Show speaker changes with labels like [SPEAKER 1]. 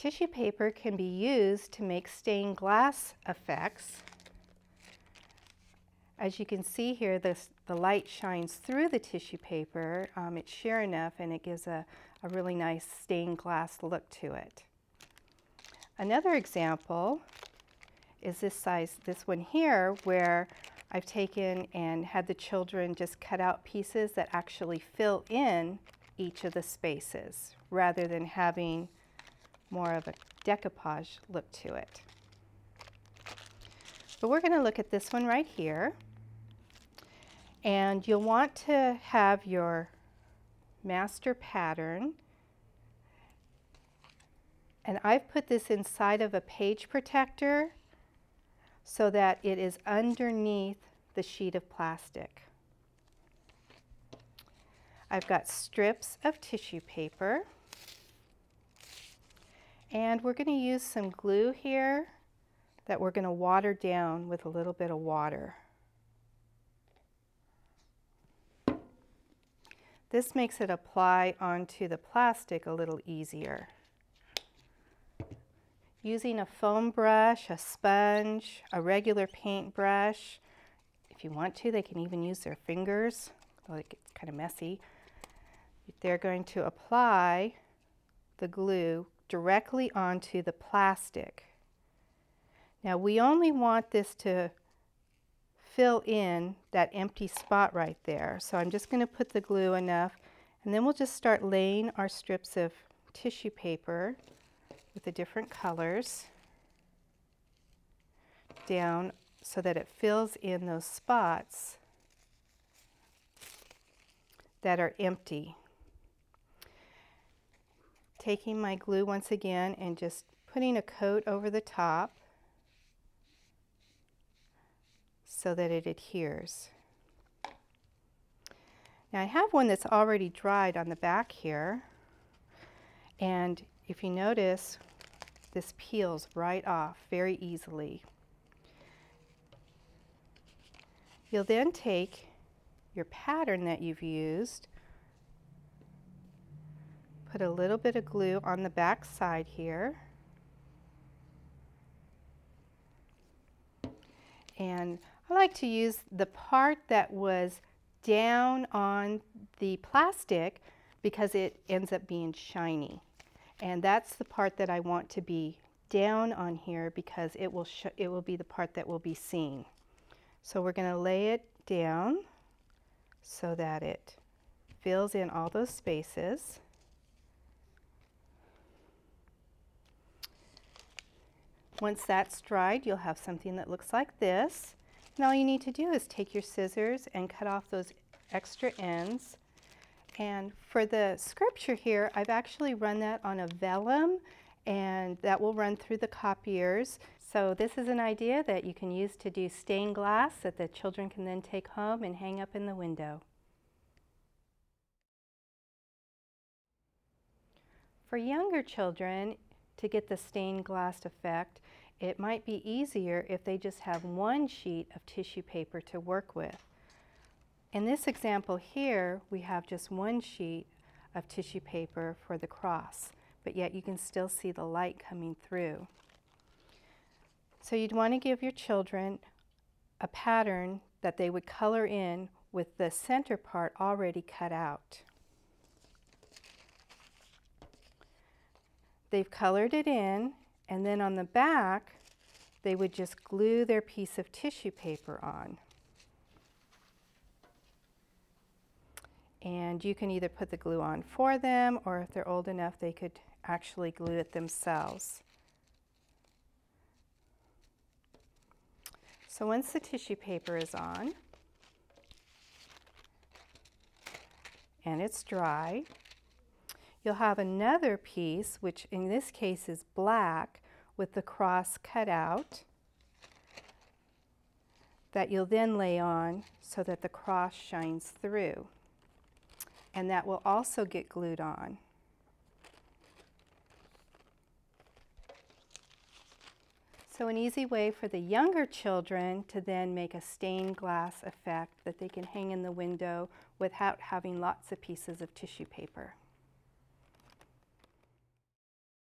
[SPEAKER 1] Tissue paper can be used to make stained glass effects. As you can see here, the light shines through the tissue paper. It's sheer enough and it gives a really nice stained glass look to it. Another example is this one here, where I've taken and had the children just cut out pieces that actually fill in each of the spaces, rather than having more of a decoupage look to it. But we're going to look at this one right here. And you'll want to have your master pattern. And I've put this inside of a page protector so that it is underneath the sheet of plastic. I've got strips of tissue paper. And we're going to use some glue here that we're going to water down with a little bit of water. This makes it apply onto the plastic a little easier. Using a foam brush, a sponge, a regular paint brush, if you want to, they can even use their fingers, though it gets kind of messy. They're going to apply the glue directly onto the plastic. Now we only want this to fill in that empty spot right there. So I'm just going to put the glue enough, and then we'll just start laying our strips of tissue paper with the different colors down so that it fills in those spots that are empty. Taking my glue once again and just putting a coat over the top so that it adheres. Now I have one that's already dried on the back here, and if you notice, this peels right off very easily. You'll then take your pattern that you've used, put a little bit of glue on the back side here, and I like to use the part that was down on the plastic because it ends up being shiny. And that's the part that I want to be down on here because it will be the part that will be seen. So we're going to lay it down so that it fills in all those spaces. Once that's dried, you'll have something that looks like this. And all you need to do is take your scissors and cut off those extra ends. And for the scripture here, I've actually run that on a vellum, and that will run through the copiers. So this is an idea that you can use to do stained glass that the children can then take home and hang up in the window. For younger children, to get the stained glass effect, it might be easier if they just have one sheet of tissue paper to work with. In this example here, we have just one sheet of tissue paper for the cross, but yet you can still see the light coming through. So you'd want to give your children a pattern that they would color in with the center part already cut out. They've colored it in, and then on the back, they would just glue their piece of tissue paper on. And you can either put the glue on for them, or if they're old enough, they could actually glue it themselves. So once the tissue paper is on, and it's dry, you'll have another piece, which in this case is black, with the cross cut out, that you'll then lay on so that the cross shines through. And that will also get glued on. So an easy way for the younger children to then make a stained glass effect that they can hang in the window without having lots of pieces of tissue paper.